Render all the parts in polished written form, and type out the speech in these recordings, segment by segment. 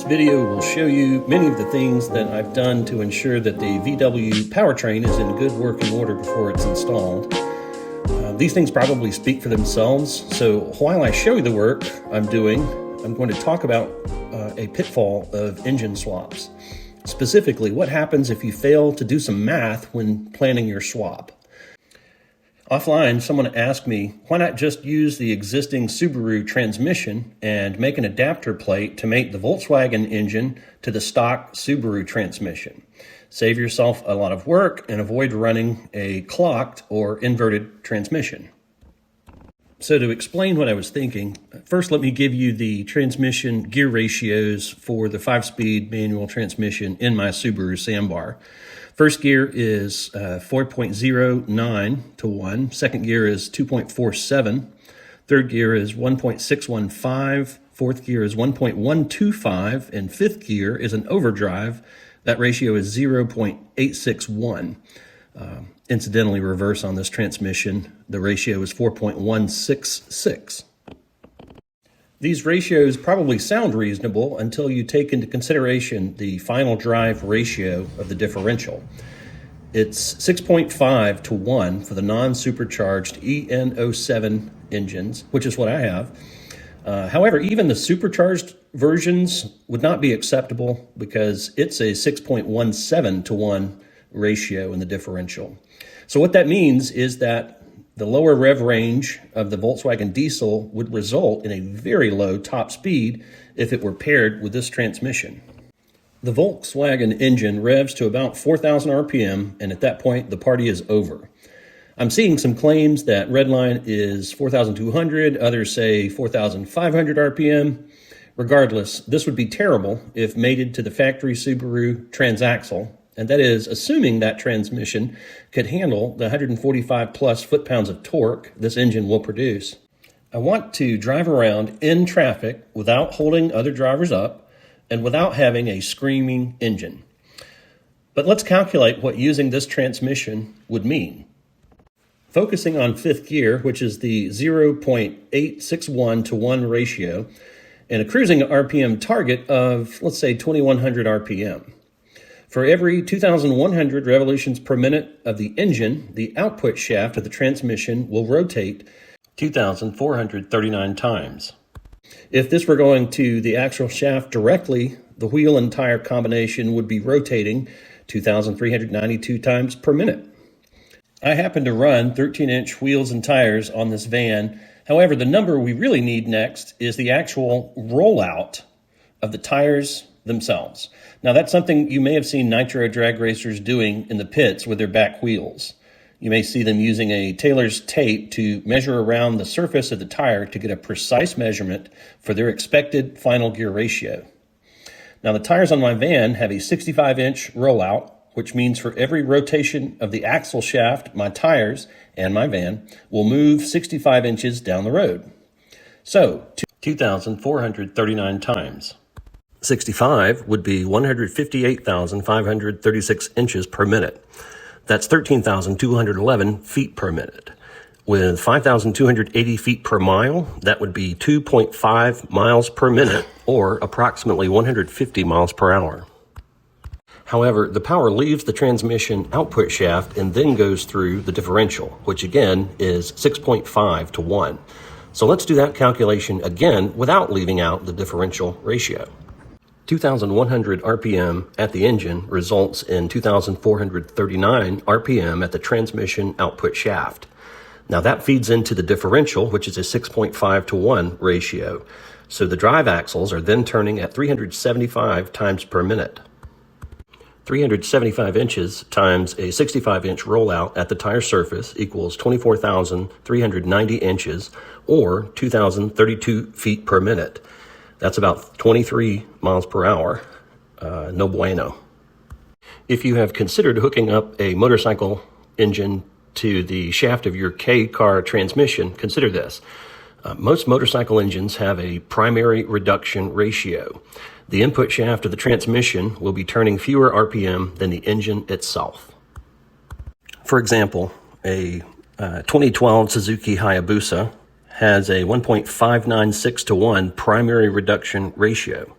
video will show you many of the things that I've done to ensure that the VW powertrain is in good working order before it's installed. These things probably speak for themselves, so while I show you the work I'm doing, I'm going to talk about a pitfall of engine swaps. Specifically, what happens if you fail to do some math when planning your swap. Offline, someone asked me, why not just use the existing Subaru transmission and make an adapter plate to mate the Volkswagen engine to the stock Subaru transmission? Save yourself a lot of work and avoid running a clocked or inverted transmission. So to explain what I was thinking, first let me give you the transmission gear ratios for the 5-speed manual transmission in my Subaru Sambar. First gear is 4.09 to 1. Second gear is 2.47. Third gear is 1.615. Fourth gear is 1.125. And fifth gear is an overdrive. That ratio is 0.861. Incidentally, reverse on this transmission, the ratio is 4.166. These ratios probably sound reasonable until you take into consideration the final drive ratio of the differential. It's 6.5 to 1 for the non-supercharged EN07 engines, which is what I have. However, even the supercharged versions would not be acceptable because it's a 6.17 to 1 ratio in the differential. So what that means is that the lower rev range of the Volkswagen diesel would result in a very low top speed if it were paired with this transmission. The Volkswagen engine revs to about 4,000 RPM, and at that point, the party is over. I'm seeing some claims that redline is 4,200, others say 4,500 RPM. Regardless, this would be terrible if mated to the factory Subaru transaxle, and that is assuming that transmission could handle the 145 plus foot-pounds of torque this engine will produce. I want to drive around in traffic without holding other drivers up and without having a screaming engine. But let's calculate what using this transmission would mean. Focusing on fifth gear, which is the 0.861 to 1 ratio, and a cruising RPM target of, let's say, 2,100 RPM. For every 2,100 revolutions per minute of the engine, the output shaft of the transmission will rotate 2,439 times. If this were going to the actual shaft directly, the wheel and tire combination would be rotating 2,392 times per minute. I happen to run 13-inch wheels and tires on this van. However, the number we really need next is the actual rollout of the tires themselves. Now, that's something you may have seen nitro drag racers doing in the pits with their back wheels. You may see them using a tailor's tape to measure around the surface of the tire to get a precise measurement for their expected final gear ratio. Now, the tires on my van have a 65-inch rollout, which means for every rotation of the axle shaft, my tires and my van will move 65 inches down the road. So, 2,439 times. 65 would be 158,536 inches per minute. That's 13,211 feet per minute. With 5,280 feet per mile, that would be 2.5 miles per minute, or approximately 150 miles per hour. However, the power leaves the transmission output shaft and then goes through the differential, which again is 6.5 to 1. So let's do that calculation again without leaving out the differential ratio. 2,100 RPM at the engine results in 2,439 RPM at the transmission output shaft. Now that feeds into the differential, which is a 6.5 to 1 ratio. So the drive axles are then turning at 375 times per minute. 375 inches times a 65-inch rollout at the tire surface equals 24,390 inches, or 2,032 feet per minute. That's about 23 miles per hour. No bueno. If you have considered hooking up a motorcycle engine to the shaft of your Kei car transmission, consider this. Most motorcycle engines have a primary reduction ratio. The input shaft of the transmission will be turning fewer RPM than the engine itself. For example, a 2012 Suzuki Hayabusa has a 1.596 to 1 primary reduction ratio.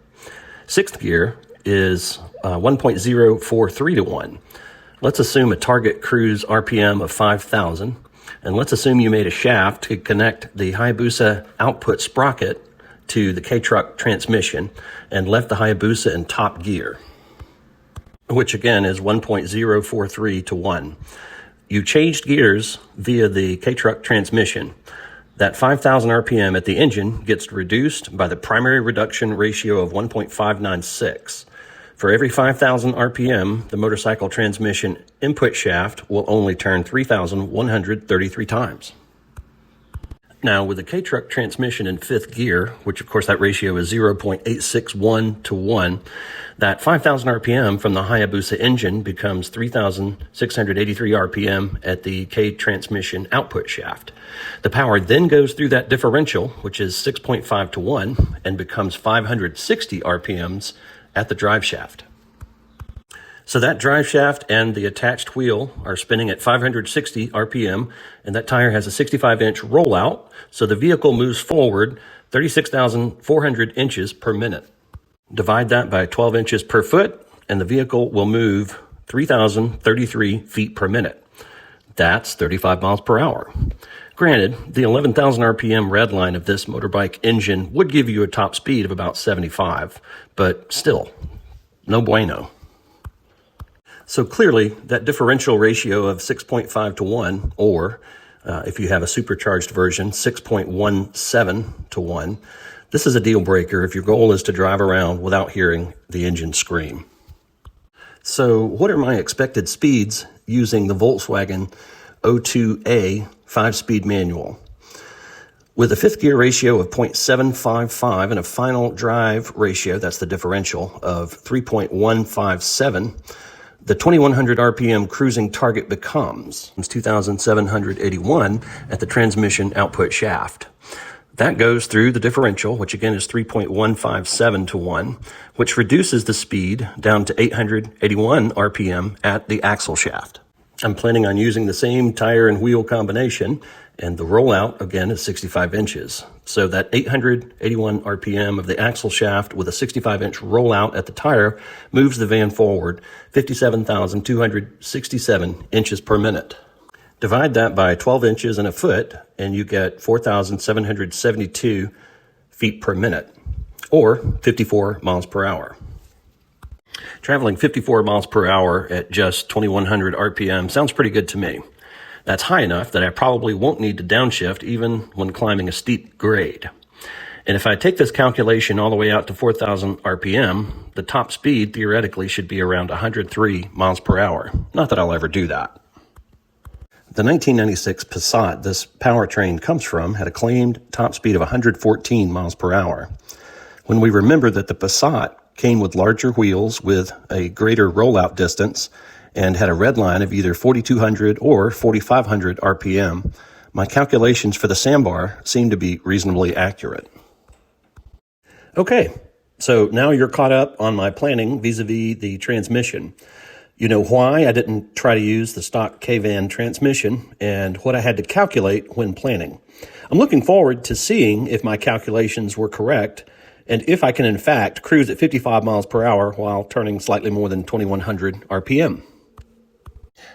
Sixth gear is 1.043 to 1. Let's assume a target cruise RPM of 5,000, and let's assume you made a shaft to connect the Hayabusa output sprocket to the K-Truck transmission and left the Hayabusa in top gear, which again is 1.043 to 1. You changed gears via the K-Truck transmission. That 5,000 RPM at the engine gets reduced by the primary reduction ratio of 1.596. For every 5,000 RPM, the motorcycle transmission input shaft will only turn 3,133 times. Now, with the K-Truck transmission in fifth gear, which of course that ratio is 0.861 to 1, that 5,000 RPM from the Hayabusa engine becomes 3,683 RPM at the K transmission output shaft. The power then goes through that differential, which is 6.5 to 1, and becomes 560 RPMs at the drive shaft. So that drive shaft and the attached wheel are spinning at 560 RPM, and that tire has a 65-inch rollout, so the vehicle moves forward 36,400 inches per minute. Divide that by 12 inches per foot, and the vehicle will move 3,033 feet per minute. That's 35 miles per hour. Granted, the 11,000 RPM red line of this motorbike engine would give you a top speed of about 75, but still, no bueno. So clearly, that differential ratio of 6.5 to 1, or if you have a supercharged version, 6.17 to 1, this is a deal breaker if your goal is to drive around without hearing the engine scream. So what are my expected speeds using the Volkswagen O2A 5-speed manual? With a fifth gear ratio of 0.755 and a final drive ratio, that's the differential, of 3.157, the 2100 RPM cruising target becomes 2,781 at the transmission output shaft. That goes through the differential, which again is 3.157 to 1, which reduces the speed down to 881 RPM at the axle shaft. I'm planning on using the same tire and wheel combination, and the rollout, again, is 65 inches. So that 881 RPM of the axle shaft with a 65-inch rollout at the tire moves the van forward 57,267 inches per minute. Divide that by 12 inches and a foot, and you get 4,772 feet per minute, or 54 miles per hour. Traveling 54 miles per hour at just 2,100 RPM sounds pretty good to me. That's high enough that I probably won't need to downshift even when climbing a steep grade. And if I take this calculation all the way out to 4,000 RPM, the top speed theoretically should be around 103 miles per hour. Not that I'll ever do that. The 1996 Passat this powertrain comes from had a claimed top speed of 114 miles per hour. When we remember that the Passat came with larger wheels with a greater rollout distance and had a red line of either 4,200 or 4,500 RPM, my calculations for the Sambar seem to be reasonably accurate. Okay, so now you're caught up on my planning vis-a-vis the transmission. You know why I didn't try to use the stock K-van transmission and what I had to calculate when planning. I'm looking forward to seeing if my calculations were correct and if I can in fact cruise at 55 miles per hour while turning slightly more than 2,100 RPM.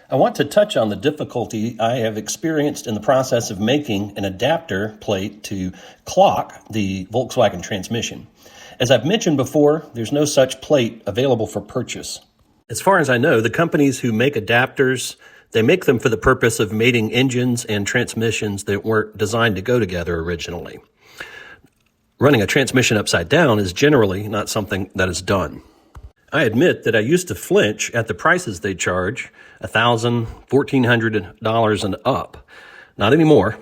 I want to touch on the difficulty I have experienced in the process of making an adapter plate to clock the Volkswagen transmission. As I've mentioned before, there's no such plate available for purchase. As far as I know, the companies who make adapters, they make them for the purpose of mating engines and transmissions that weren't designed to go together originally. Running a transmission upside down is generally not something that is done. I admit that I used to flinch at the prices they charge, $1,000, $1,400 and up. Not anymore.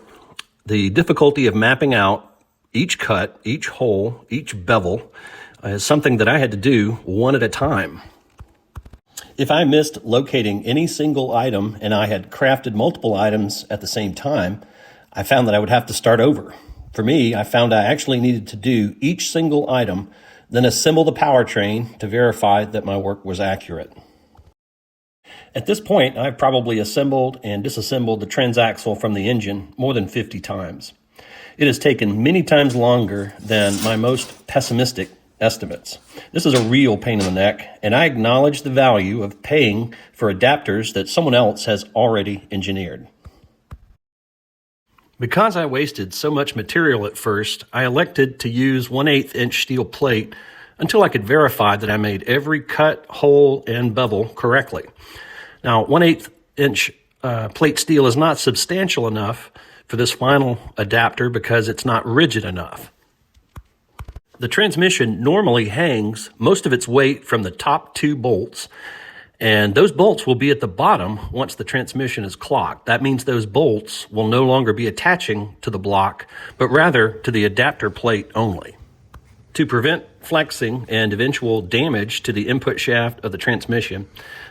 The difficulty of mapping out each cut, each hole, each bevel is something that I had to do one at a time. If I missed locating any single item and I had crafted multiple items at the same time, I found that I would have to start over. For me, I found I actually needed to do each single item, then assemble the powertrain to verify that my work was accurate. At this point, I've probably assembled and disassembled the transaxle from the engine more than 50 times. It has taken many times longer than my most pessimistic estimates. This is a real pain in the neck, and I acknowledge the value of paying for adapters that someone else has already engineered. Because I wasted so much material at first, I elected to use 1/8 inch steel plate until I could verify that I made every cut, hole, and bevel correctly. Now, 1/8 inch plate steel is not substantial enough for this final adapter because it's not rigid enough. The transmission normally hangs most of its weight from the top 2 bolts, and those bolts will be at the bottom once the transmission is clocked. That means those bolts will no longer be attaching to the block, but rather to the adapter plate only. To prevent flexing and eventual damage to the input shaft of the transmission,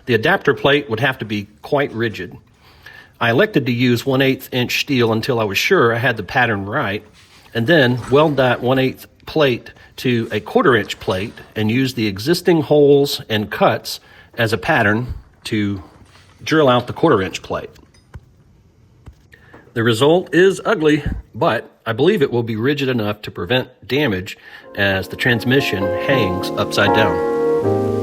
the adapter plate would have to be quite rigid. I elected to use 1/8 inch steel until I was sure I had the pattern right, and then weld that 1/8 plate to a 1/4 inch plate and use the existing holes and cuts as a pattern to drill out the 1/4 inch plate. The result is ugly, but I believe it will be rigid enough to prevent damage as the transmission hangs upside down.